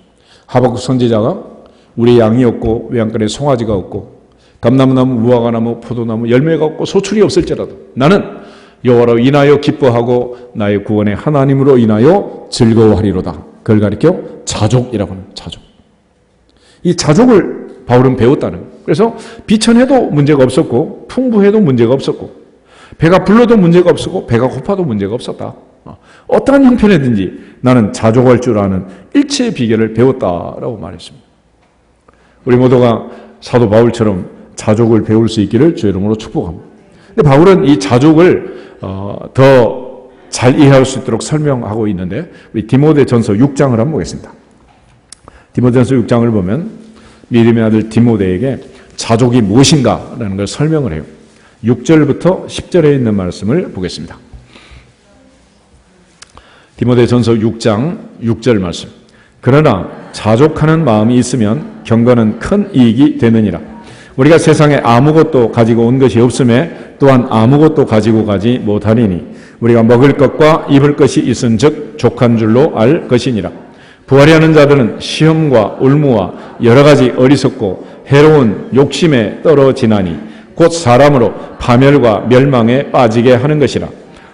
하박국 선지자가 우리 양이 없고 외양간에 송아지가 없고 감나무나무 무화과나무 포도나무 열매가 없고 소출이 없을지라도 나는 여호와로 인하여 기뻐하고 나의 구원의 하나님으로 인하여 즐거워하리로다. 그걸 가리켜 자족이라고 하는 자족. 이 자족을 바울은 배웠다는 거예요. 그래서 비천해도 문제가 없었고 풍부해도 문제가 없었고 배가 불러도 문제가 없었고 배가 고파도 문제가 없었다. 어떠한 형편이든지 나는 자족할 줄 아는 일체의 비결을 배웠다라고 말했습니다. 우리 모두가 사도 바울처럼 자족을 배울 수 있기를 주의 이름으로 축복합니다. 근데 바울은 이 자족을 더 잘 이해할 수 있도록 설명하고 있는데 우리 디모데전서 6장을 한번 보겠습니다. 디모데전서 6장을 보면 믿음의 아들 디모데에게 자족이 무엇인가라는 걸 설명을 해요. 6절부터 10절에 있는 말씀을 보겠습니다. 디모데전서 6장 6절 말씀. 그러나 자족하는 마음이 있으면 경건은 큰 이익이 되느니라. 우리가 세상에 아무것도 가지고 온 것이 없음에 또한 아무것도 가지고 가지 못하리니 우리가 먹을 것과 입을 것이 있은즉 족한 줄로 알 것이니라. 부활이 하는 자들은 시험과 올무와 여러 가지 어리석고 해로운 욕심에 떨어지나니 곧 사람으로 파멸과 멸망에 빠지게 하는 것이라.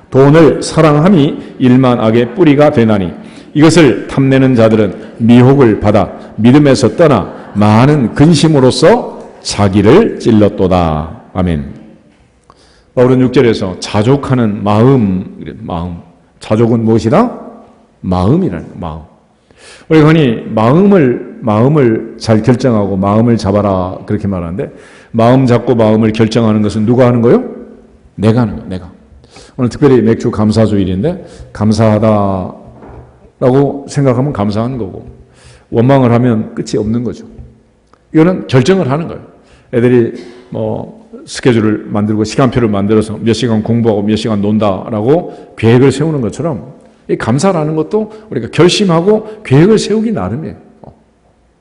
돈을 사랑함이 일만 악의 뿌리가 되나니 이것을 탐내는 자들은 미혹을 받아 믿음에서 떠나 많은 근심으로써 자기를 찔렀도다. 아멘. 바울은 6절에서 자족하는 마음. 자족은 무엇이다? 마음이라는 마음. 우리가 흔히 마음을 잘 결정하고 마음을 잡아라 그렇게 말하는데 마음 잡고 마음을 결정하는 것은 누가 하는 거예요? 내가 하는 거예요. 내가. 오늘 특별히 맥주 감사주일인데 감사하다라고 생각하면 감사한 거고 원망을 하면 끝이 없는 거죠. 이거는 결정을 하는 거예요. 애들이 스케줄을 만들고 시간표를 만들어서 몇 시간 공부하고 몇 시간 논다라고 계획을 세우는 것처럼 이 감사라는 것도 우리가 결심하고 계획을 세우기 나름이에요.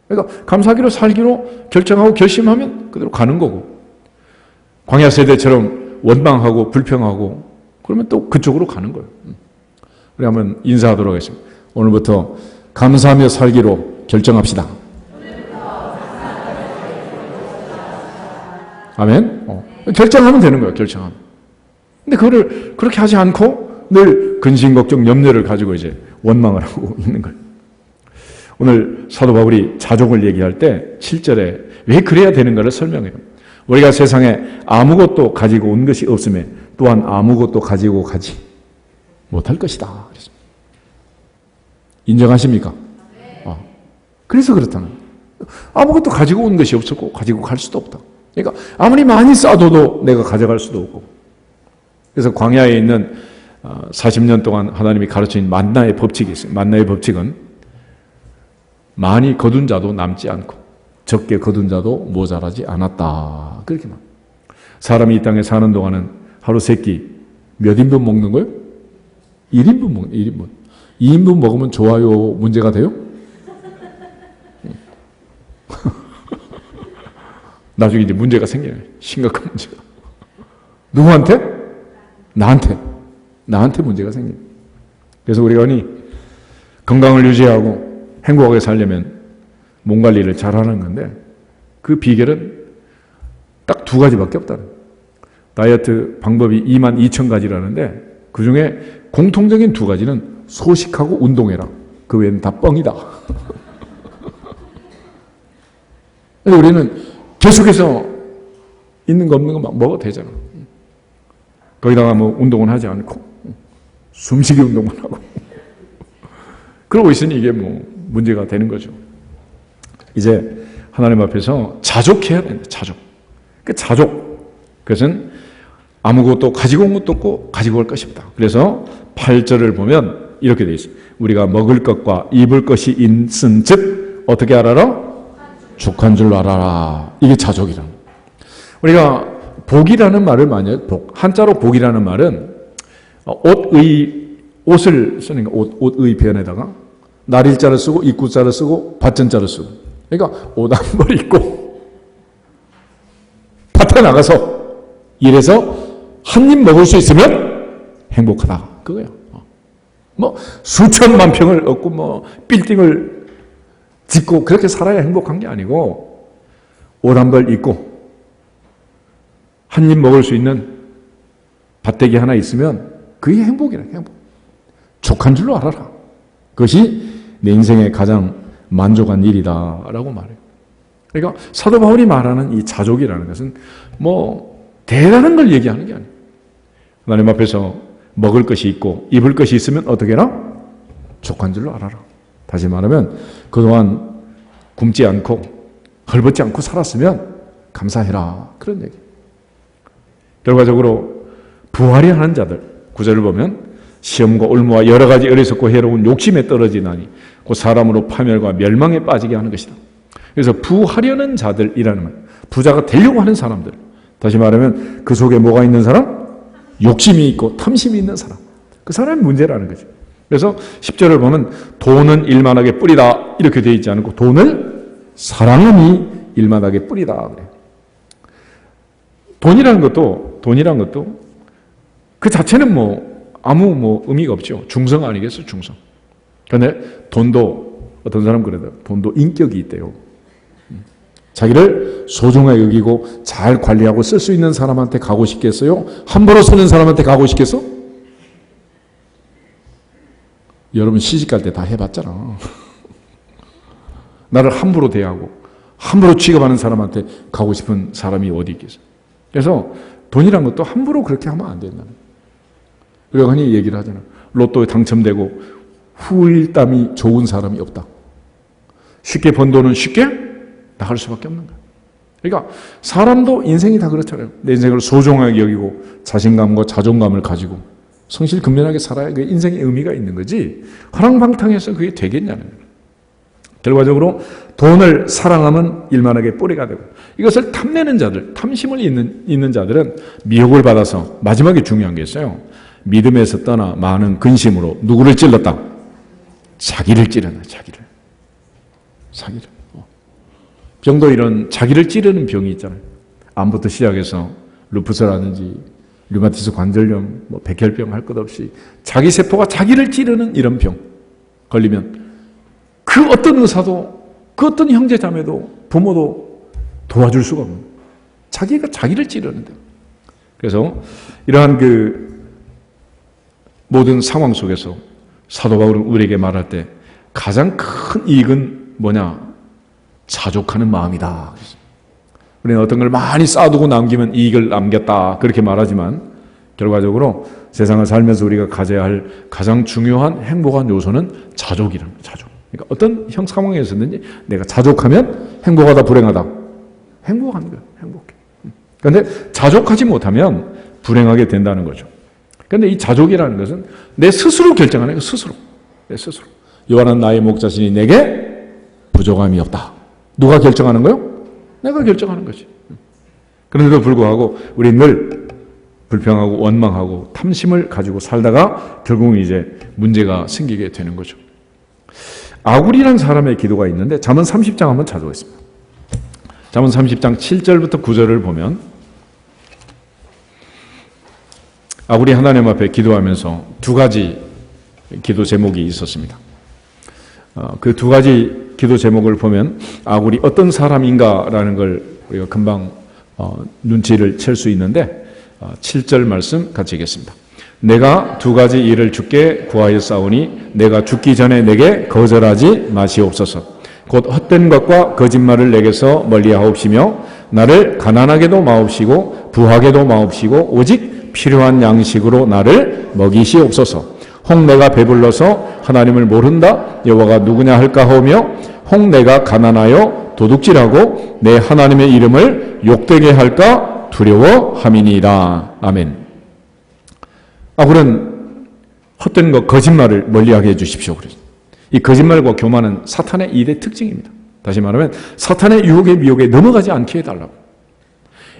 그러니까 감사하기로 살기로 결정하고 결심하면 그대로 가는 거고 광야 세대처럼 원망하고 불평하고 그러면 또 그쪽으로 가는 거예요. 우리 한번 인사하도록 하겠습니다. 오늘부터 감사하며 살기로 결정합시다. 아멘. 결정하면 되는 거예요. 결정하면. 근데 그거를 그렇게 하지 않고 늘 근심, 걱정, 염려를 가지고 이제 원망을 하고 있는 거예요. 오늘 사도 바울이 자족을 얘기할 때 7절에 왜 그래야 되는가를 설명해요. 우리가 세상에 아무것도 가지고 온 것이 없음에 또한 아무것도 가지고 가지 못할 것이다. 그랬습니다. 인정하십니까? 그래서 그렇다는 거예요. 아무것도 가지고 온 것이 없었고 가지고 갈 수도 없다. 그러니까 아무리 많이 쌓아둬도 내가 가져갈 수도 없고 그래서 광야에 있는 40년 동안 하나님이 가르친 만나의 법칙이 있어요. 만나의 법칙은 많이 거둔 자도 남지 않고 적게 거둔 자도 모자라지 않았다. 그렇게 말. 사람이 이 땅에 사는 동안은 하루 3끼 몇 인분 먹는 거예요? 1인분 먹는 1인분. 2인분 먹으면 좋아요 문제가 돼요? 나중에 이제 문제가 생겨요. 심각한 문제가. 누구한테? 나한테 문제가 생겨요. 그래서 우리가 흔히 건강을 유지하고 행복하게 살려면 몸 관리를 잘하는 건데 그 비결은 딱 2가지밖에 없다는 거예요. 다이어트 방법이 22,000가지라는데 그 중에 공통적인 2가지는 소식하고 운동해라. 그 외에는 다 뻥이다. 근데 우리는 계속해서 있는 거 없는 거 막 먹어도 되잖아. 거기다가 뭐 운동은 하지 않고 숨쉬기 운동만 하고 그러고 있으니 이게 뭐 문제가 되는 거죠. 이제 하나님 앞에서 자족해야 된다. 자족. 그 자족. 그것은 아무것도 가지고 온 것도 없고 가지고 올 것이 없다. 그래서 8절을 보면 이렇게 되어 있어요. 우리가 먹을 것과 입을 것이 있은 즉 어떻게 알아라? 족한 줄 알아라. 이게 자족이라. 우리가 복이라는 말을 많이 해요. 복. 한자로 복이라는 말은 옷을 쓰는 거, 옷의 변에다가 날일자를 쓰고 입구자를 쓰고 밭전자를 쓰고. 그러니까 옷 한 벌 입고 밭에 나가서 일해서 한 입 먹을 수 있으면 행복하다. 그거예요. 뭐 수천만 평을 얻고 뭐 빌딩을 짓고 그렇게 살아야 행복한 게 아니고 옷 한 벌 입고 한 입 먹을 수 있는 밭대기 하나 있으면 그게 행복이라. 행복. 족한 줄로 알아라. 그것이 내 인생의 가장 만족한 일이다라고 말해요. 그러니까 사도 바울이 말하는 이 자족이라는 것은 뭐 대단한 걸 얘기하는 게 아니에요. 하나님 앞에서 먹을 것이 있고 입을 것이 있으면 어떻게 해라? 족한 줄로 알아라. 다시 말하면 그동안 굶지 않고 헐벗지 않고 살았으면 감사해라. 그런 얘기. 결과적으로 부활이 하는 자들 9절을 보면 시험과 올무와 여러 가지 어리석고 해로운 욕심에 떨어지나니 그 사람으로 파멸과 멸망에 빠지게 하는 것이다. 그래서 부하려는 자들이라는 말, 부자가 되려고 하는 사람들. 다시 말하면 그 속에 뭐가 있는 사람? 욕심이 있고 탐심이 있는 사람. 그 사람이 문제라는 거죠. 그래서 10절을 보면 돈은 일만하게 뿌리다 이렇게 되어 있지 않고 돈을 사랑하니 일만하게 뿌리다 그래요. 돈이라는 것도 그 자체는 아무 의미가 없죠. 중성 아니겠어, 중성. 그런데 돈도 어떤 사람 그래도 돈도 인격이 있대요. 자기를 소중하게 여기고 잘 관리하고 쓸 수 있는 사람한테 가고 싶겠어요? 함부로 쓰는 사람한테 가고 싶겠어? 여러분 시집갈 때 다 해봤잖아. 나를 함부로 대하고 함부로 취급하는 사람한테 가고 싶은 사람이 어디 있겠어요? 그래서 돈이란 것도 함부로 그렇게 하면 안 된다는 거예요. 우리가 흔히 얘기를 하잖아요. 로또에 당첨되고 후일담이 좋은 사람이 없다. 쉽게 번 돈은 쉽게 나갈 수밖에 없는 거예요. 그러니까 사람도 인생이 다 그렇잖아요. 내 인생을 소중하게 여기고 자신감과 자존감을 가지고 성실근면하게 살아야 그 인생의 의미가 있는 거지 허랑방탕해서 그게 되겠냐는 거예요. 결과적으로 돈을 사랑하면 일만하게 뿌리가 되고 이것을 탐내는 자들, 탐심을 있는 자들은 미혹을 받아서 마지막에 중요한 게 있어요. 믿음에서 떠나 많은 근심으로 누구를 찔렀다? 자기를 찌르는 자기를. 병도 이런 자기를 찌르는 병이 있잖아요. 암부터 시작해서 루푸스라든지 류마티스 관절염, 백혈병 할 것 없이 자기 세포가 자기를 찌르는 이런 병 걸리면 그 어떤 의사도 그 어떤 형제 자매도 부모도 도와줄 수가 없는 자기가 자기를 찌르는데 그래서 이러한 그 모든 상황 속에서 사도 바울은 우리에게 말할 때 가장 큰 이익은 뭐냐? 자족하는 마음이다. 우리는 어떤 걸 많이 쌓아두고 남기면 이익을 남겼다 그렇게 말하지만 결과적으로 세상을 살면서 우리가 가져야 할 가장 중요한 행복한 요소는 자족이라는 거예요. 자족. 그러니까 어떤 형 상황에서든지 내가 자족하면 행복하다 불행하다? 행복한 거예요. 행복해. 그런데 자족하지 못하면 불행하게 된다는 거죠. 그런데 이 자족이라는 것은 내 스스로 결정하는 거예요. 스스로. 내 스스로. 요한은 나의 목자시니 내게 부족함이 없다. 누가 결정하는 거요? 내가 결정하는 거지. 그런데도 불구하고 우리 늘 불평하고 원망하고 탐심을 가지고 살다가 결국은 이제 문제가 생기게 되는 거죠. 아굴이라는 사람의 기도가 있는데 잠언 30장 한번 찾아보겠습니다. 잠언 30장 7절부터 9절을 보면 아굴이 하나님 앞에 기도하면서 두 가지 기도 제목이 있었습니다. 그 두 가지 기도 제목을 보면 아굴이 어떤 사람인가라는 걸 우리가 금방 눈치를 챌 수 있는데 7절 말씀 같이 읽겠습니다. 내가 두 가지 일을 주께 구하였사오니 내가 죽기 전에 내게 거절하지 마시옵소서. 곧 헛된 것과 거짓말을 내게서 멀리하옵시며 나를 가난하게도 마옵시고 부하게도 마옵시고 오직 필요한 양식으로 나를 먹이시옵소서. 혹 내가 배불러서 하나님을 모른다 여호와가 누구냐 할까 하오며 혹 내가 가난하여 도둑질하고 내 하나님의 이름을 욕되게 할까 두려워함이니이다. 아멘. 아굴은 헛된 것 거짓말을 멀리하게 해주십시오. 이 거짓말과 교만은 사탄의 일의 특징입니다. 다시 말하면 사탄의 유혹에 미혹에 넘어가지 않게 해달라고.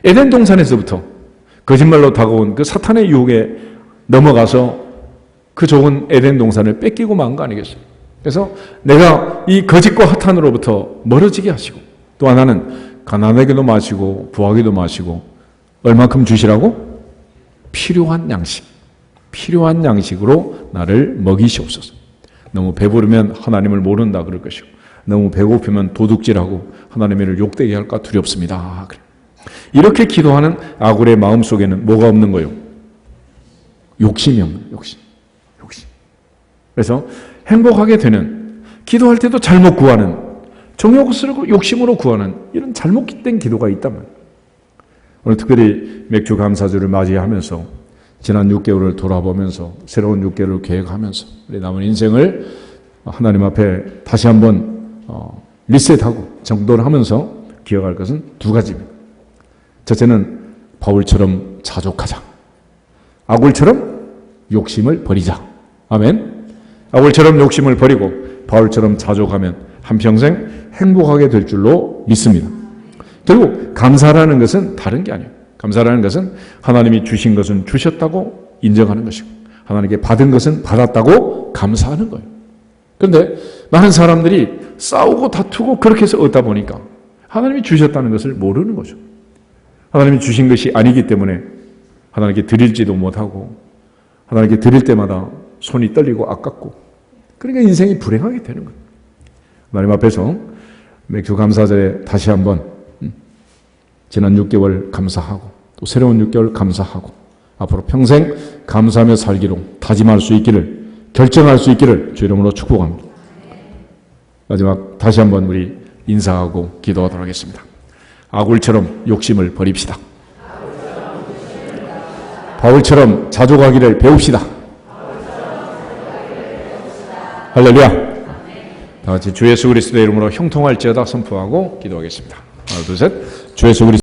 에덴 동산에서부터 거짓말로 다가온 그 사탄의 유혹에 넘어가서 그 좋은 에덴 동산을 뺏기고 만 거 아니겠어요? 그래서 내가 이 거짓과 허탄으로부터 멀어지게 하시고 또 하나는 가난하게도 마시고 부하게도 마시고 얼만큼 주시라고? 필요한 양식으로 나를 먹이시옵소서. 너무 배부르면 하나님을 모른다 그럴 것이고 너무 배고프면 도둑질하고 하나님의 일을 욕되게 할까 두렵습니다. 이렇게 기도하는 아굴의 마음속에는 뭐가 없는 거예요? 욕심이 없는 거예요. 욕심. 그래서 행복하게 되는, 기도할 때도 잘못 구하는, 정욕스럽고 욕심으로 구하는 이런 잘못된 기도가 있다면 오늘 특별히 맥주 감사주를 맞이하면서 지난 6개월을 돌아보면서 새로운 6개월을 계획하면서 우리 남은 인생을 하나님 앞에 다시 한번 리셋하고 정돈하면서 기억할 것은 두 가지입니다. 첫째는 바울처럼 자족하자. 아굴처럼 욕심을 버리자. 아멘. 아굴처럼 욕심을 버리고 바울처럼 자족하면 한평생 행복하게 될 줄로 믿습니다. 그리고 감사라는 것은 다른 게 아니에요. 감사라는 것은 하나님이 주신 것은 주셨다고 인정하는 것이고 하나님께 받은 것은 받았다고 감사하는 거예요. 그런데 많은 사람들이 싸우고 다투고 그렇게 해서 얻다 보니까 하나님이 주셨다는 것을 모르는 거죠. 하나님이 주신 것이 아니기 때문에 하나님께 드릴지도 못하고 하나님께 드릴 때마다 손이 떨리고 아깝고 그러니까 인생이 불행하게 되는 거예요. 하나님 앞에서 맥주 감사절에 다시 한번 지난 6개월 감사하고 또 새로운 6개월 감사하고 앞으로 평생 감사하며 살기로 다짐할 수 있기를 결정할 수 있기를 주 이름으로 축복합니다. 마지막 다시 한번 우리 인사하고 기도하도록 하겠습니다. 아굴처럼 욕심을 버립시다. 바울처럼 자족하기를 배웁시다. 할렐루야. 다 같이 주 예수 그리스도의 이름으로 형통할지어다 선포하고 기도하겠습니다. 하나 둘 셋. 주 예수 그리스도